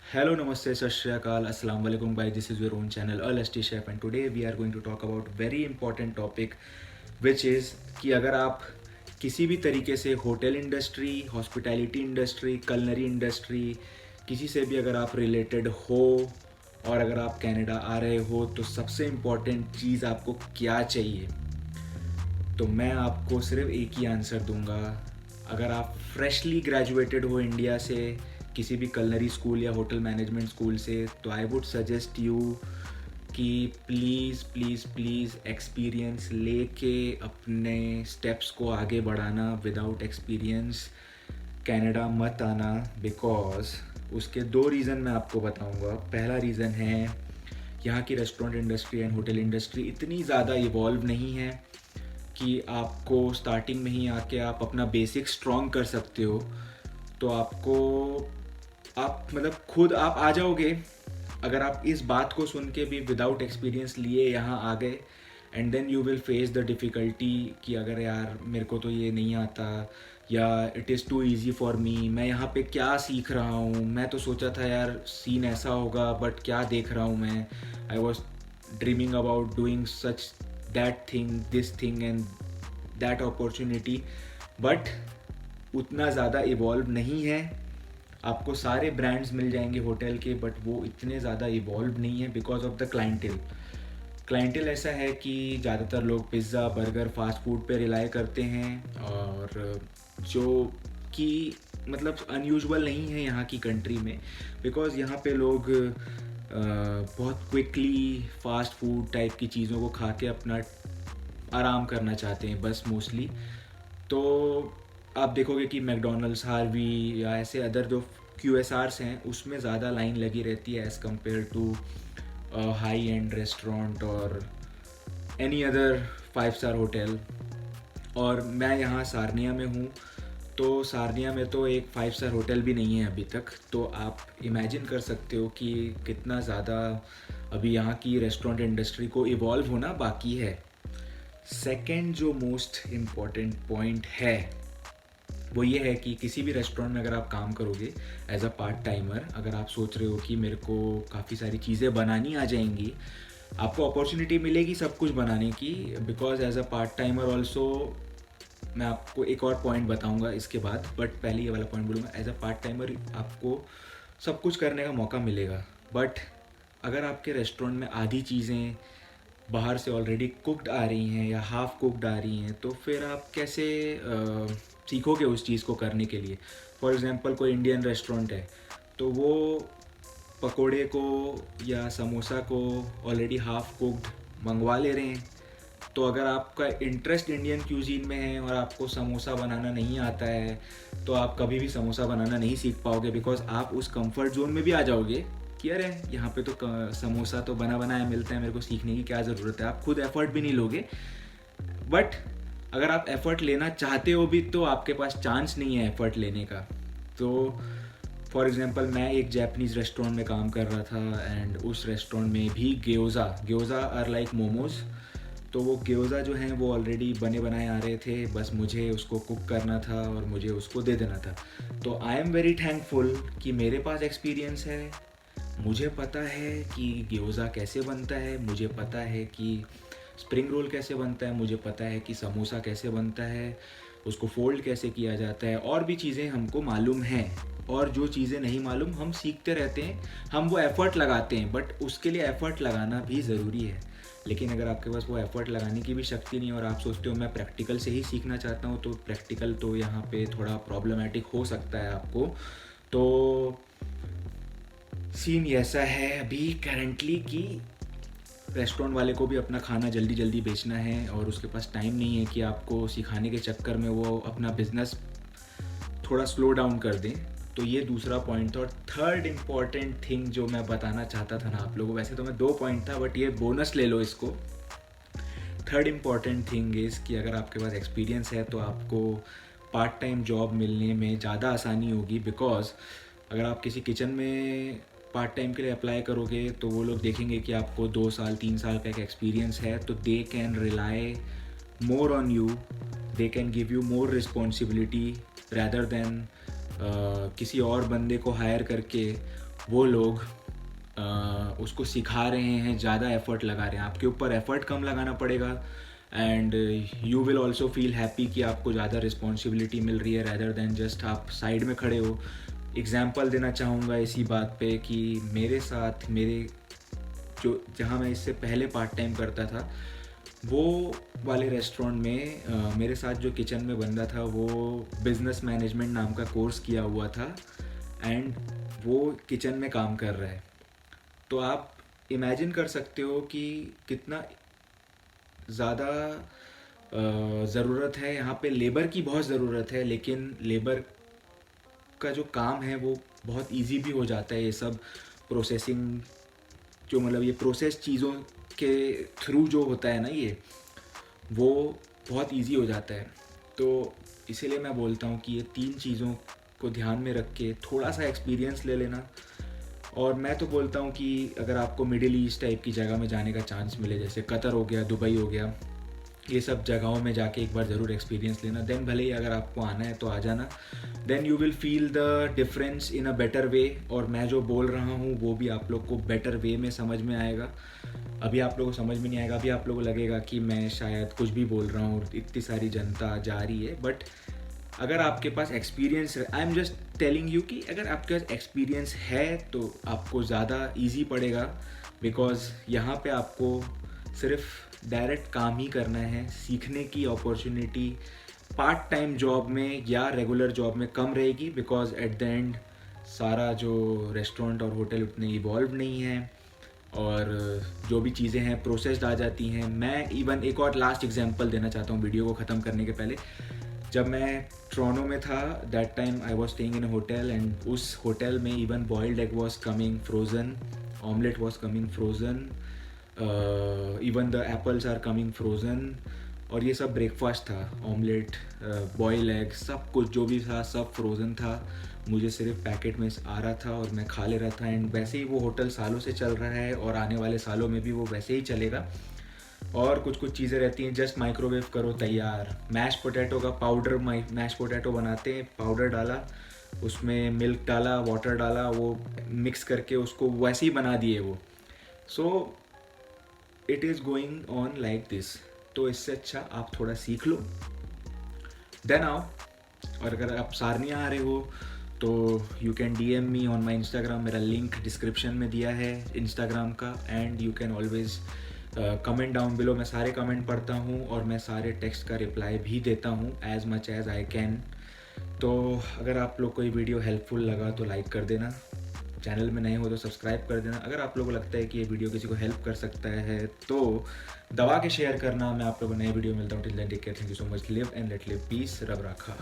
Hello, Namaste, Sat Shri Akal, Assalamu alaikum, bye. This is your own channel, Asti Chef, and today we are going to talk about very important topic, which is कि अगर आप किसी भी तरीके से hotel industry, hospitality industry, culinary industry, किसी से भी अगर आप रिलेटेड हो और अगर आप कनाडा आ रहे हो तो सबसे इम्पॉर्टेंट चीज़ आपको क्या चाहिए। तो मैं आपको सिर्फ एक ही आंसर दूंगा। अगर आप फ्रेशली ग्रेजुएटेड हो इंडिया से किसी भी कलनरी स्कूल या होटल मैनेजमेंट स्कूल से, तो आई वुड सजेस्ट यू कि प्लीज़ प्लीज़ प्लीज़ एक्सपीरियंस लेके अपने स्टेप्स को आगे बढ़ाना। विदाउट एक्सपीरियंस कनाडा मत आना, बिकॉज उसके दो रीज़न मैं आपको बताऊंगा। पहला रीज़न है यहाँ की restaurant industry and hotel industry इतनी ज़्यादा इवॉल्व नहीं है कि आपको स्टार्टिंग में ही आके आप अपना बेसिक स्ट्रॉन्ग कर सकते हो। तो आप मतलब खुद आप आ जाओगे अगर आप इस बात को सुन के भी विदाउट एक्सपीरियंस लिए यहाँ आ गए, and then you will face the difficulty कि अगर यार मेरे को तो ये नहीं आता, या it is too easy for me, मैं यहाँ पे क्या सीख रहा हूँ, मैं तो सोचा था यार सीन ऐसा होगा बट क्या देख रहा हूँ मैं, I was dreaming about doing such that thing, this thing and that opportunity, but उतना ज़्यादा इवॉल्व नहीं है। आपको सारे ब्रांड्स मिल जाएंगे होटल के, बट वो इतने ज़्यादा इवॉल्व नहीं है बिकॉज ऑफ द क्लाइंटेल ऐसा है कि ज़्यादातर लोग पिज़्ज़ा बर्गर फास्ट फूड पे रिलाई करते हैं, और जो कि मतलब अनयूजुअल नहीं है यहाँ की कंट्री में, बिकॉज यहाँ पे लोग बहुत क्विकली फास्ट फूड टाइप की चीज़ों को खा के अपना आराम करना चाहते हैं बस मोस्टली। तो आप देखोगे कि मैकडोनल्ड्स, हार्वी या ऐसे अदर जो QSRs हैं उसमें ज़्यादा लाइन लगी रहती है as compare to high end restaurant और एनी अदर 5 स्टार होटल। और मैं यहाँ सारनिया में हूँ, तो सारनिया में तो एक 5 स्टार होटल भी नहीं है अभी तक। तो आप इमेजिन कर सकते हो कि कितना ज़्यादा अभी यहाँ की रेस्टोरेंट इंडस्ट्री को इवॉल्व होना बाकी है। सेकेंड जो मोस्ट इम्पॉर्टेंट पॉइंट है वो ये है कि किसी भी रेस्टोरेंट में अगर आप काम करोगे एज अ पार्ट टाइमर, अगर आप सोच रहे हो कि मेरे को काफ़ी सारी चीज़ें बनानी आ जाएंगी, आपको अपॉर्चुनिटी मिलेगी सब कुछ बनाने की, because as a part timer also. मैं आपको एक और पॉइंट बताऊंगा इसके बाद, बट पहले ये वाला पॉइंट बोलूँगा। एज अ पार्ट टाइमर आपको सब कुछ करने का मौका मिलेगा, बट अगर आपके रेस्टोरेंट में आधी चीज़ें बाहर से ऑलरेडी कुकड आ रही हैं या हाफ़ कुकड आ रही हैं, तो फिर आप कैसे सीखोगे उस चीज़ को करने के लिए। फॉर एग्ज़ाम्पल कोई इंडियन रेस्टोरेंट है, तो वो पकोड़े को या समोसा को ऑलरेडी हाफ़ कुकड मंगवा ले रहे हैं। तो अगर आपका इंटरेस्ट इंडियन क्यूजीन में है और आपको समोसा बनाना नहीं आता है, तो आप कभी भी समोसा बनाना नहीं सीख पाओगे, बिकॉज आप उस कंफर्ट जोन में भी आ जाओगे कि अरे यहाँ पे तो समोसा तो बना बनाया मिलता है, मेरे को सीखने की क्या ज़रूरत है। आप खुद एफर्ट भी नहीं लोगे। बट अगर आप एफर्ट लेना चाहते हो भी, तो आपके पास चांस नहीं है एफर्ट लेने का। तो फॉर एग्ज़ाम्पल मैं एक जैपनीज़ रेस्टोरेंट में काम कर रहा था, एंड उस रेस्टोरेंट में भी ग्योज़ा आर लाइक मोमोज़। तो वो ग्योज़ा जो हैं वो ऑलरेडी बने बनाए आ रहे थे, बस मुझे उसको कुक करना था और मुझे उसको दे देना था। तो आई एम वेरी थैंकफुल कि मेरे पास एक्सपीरियंस है, मुझे पता है कि ग्योज़ा कैसे बनता है, मुझे पता है कि स्प्रिंग रोल कैसे बनता है, मुझे पता है कि समोसा कैसे बनता है, उसको फोल्ड कैसे किया जाता है, और भी चीज़ें हमको मालूम हैं। और जो चीज़ें नहीं मालूम हम सीखते रहते हैं, हम वो एफ़र्ट लगाते हैं, बट उसके लिए एफ़र्ट लगाना भी ज़रूरी है। लेकिन अगर आपके पास वो एफ़र्ट लगाने की भी शक्ति नहीं, और आप सोचते हो मैं प्रैक्टिकल से ही सीखना चाहता हूँ, तो प्रैक्टिकल तो यहाँ पे थोड़ा प्रॉब्लमेटिक हो सकता है आपको। तो सीन ऐसा है अभी करेंटली कि रेस्टोरेंट वाले को भी अपना खाना जल्दी जल्दी बेचना है, और उसके पास टाइम नहीं है कि आपको सिखाने के चक्कर में वो अपना बिजनेस थोड़ा स्लो डाउन कर दें। तो ये दूसरा पॉइंट था। और थर्ड इम्पॉर्टेंट थिंग जो मैं बताना चाहता था ना आप लोगों, वैसे तो मैं 2 पॉइंट था बट ये बोनस ले लो इसको। थर्ड इम्पॉर्टेंट थिंग इज़ कि अगर आपके पास एक्सपीरियंस है तो आपको पार्ट टाइम जॉब मिलने में ज़्यादा आसानी होगी, बिकॉज अगर आप किसी किचन में पार्ट टाइम के लिए अप्लाई करोगे तो वो लोग देखेंगे कि आपको 2 साल 3 साल का एक एक्सपीरियंस है, तो they can rely more on you, they can give you more responsibility rather than किसी और बंदे को हायर करके वो लोग उसको सिखा रहे हैं, ज़्यादा एफर्ट लगा रहे हैं। आपके ऊपर एफर्ट कम लगाना पड़ेगा and you will also feel happy कि आपको ज़्यादा रिस्पॉन्सिबिलिटी मिल रही है रैदर देन जस्ट आप साइड में खड़े हो। एग्ज़ाम्पल देना चाहूँगा इसी बात पे कि मेरे साथ मेरे जो जहाँ मैं इससे पहले पार्ट टाइम करता था वो वाले रेस्टोरेंट में मेरे साथ जो किचन में बंदा था वो बिज़नेस मैनेजमेंट नाम का कोर्स किया हुआ था एंड वो किचन में काम कर रहा है। तो आप इमेजिन कर सकते हो कि कितना ज़्यादा ज़रूरत है यहाँ पे। लेबर की बहुत ज़रूरत है, लेकिन लेबर का जो काम है वो बहुत इजी भी हो जाता है। ये सब प्रोसेसिंग जो मतलब ये प्रोसेस चीज़ों के थ्रू जो होता है ना, ये वो बहुत इजी हो जाता है। तो इसीलिए मैं बोलता हूँ कि ये 3 चीज़ों को ध्यान में रख के थोड़ा सा एक्सपीरियंस ले लेना। और मैं तो बोलता हूँ कि अगर आपको मिडिल ईस्ट टाइप की जगह में जाने का चांस मिले, जैसे कतर हो गया, दुबई हो गया, ये सब जगहों में जाके एक बार ज़रूर एक्सपीरियंस लेना। देन भले ही अगर आपको आना है तो आ जाना, then you will feel the difference in a better way. और मैं जो बोल रहा हूँ वो भी आप लोग को बेटर वे में समझ में आएगा। अभी आप लोगों को समझ में नहीं आएगा, अभी आप लोगों को लगेगा कि मैं शायद कुछ भी बोल रहा हूँ, इतनी सारी जनता जा रही है। बट अगर आपके पास experience, I am just telling you कि अगर आपके पास एक्सपीरियंस है तो आपको ज़्यादा ईजी पड़ेगा, बिकॉज यहाँ पे आपको सिर्फ डायरेक्ट काम ही करना है। सीखने की अपॉर्चुनिटी पार्ट टाइम जॉब में या रेगुलर जॉब में कम रहेगी, बिकॉज एट द एंड सारा जो रेस्टोरेंट और होटल उतने इवॉल्व नहीं है और जो भी चीज़ें हैं प्रोसेस्ड आ जाती हैं। मैं इवन एक और लास्ट एग्जांपल देना चाहता हूँ वीडियो को ख़त्म करने के पहले। जब मैं टोरंटो में था, that time I was staying in a hotel and उस होटल में even boiled egg was coming frozen, omelette was coming frozen, even the apples are coming frozen. और ये सब ब्रेकफास्ट था, ऑमलेट, बॉयल एग, सब कुछ जो भी था सब फ्रोज़न था। मुझे सिर्फ पैकेट में आ रहा था और मैं खा ले रहा था। एंड वैसे ही वो होटल सालों से चल रहा है और आने वाले सालों में भी वो वैसे ही चलेगा। और कुछ कुछ चीज़ें रहती हैं, जस्ट माइक्रोवेव करो तैयार। मैश पोटैटो का पाउडर, मैश पोटैटो बनाते हैं, पाउडर डाला, उसमें मिल्क डाला, वाटर डाला, वो मिक्स करके उसको वैसे ही बना दिए वो। So it is going on like this. तो इससे अच्छा आप थोड़ा सीख लो, देन आओ। और अगर आप सारनिया आ रहे हो तो you can DM me on my Instagram. मेरा लिंक डिस्क्रिप्शन में दिया है इंस्टाग्राम का। And you can always comment down below. मैं सारे कमेंट पढ़ता हूँ और मैं सारे टेक्स्ट का रिप्लाई भी देता हूँ as much as I can. तो अगर आप लोग को ये वीडियो हेल्पफुल लगा तो लाइक कर देना, चैनल में नए हो तो सब्सक्राइब कर देना। अगर आप लोगों को लगता है कि ये वीडियो किसी को हेल्प कर सकता है तो दबा के शेयर करना। मैं आप लोगों को नए वीडियो मिलता हूँ। Till then take care, thank you so much, live and let live, peace, Rab रखा।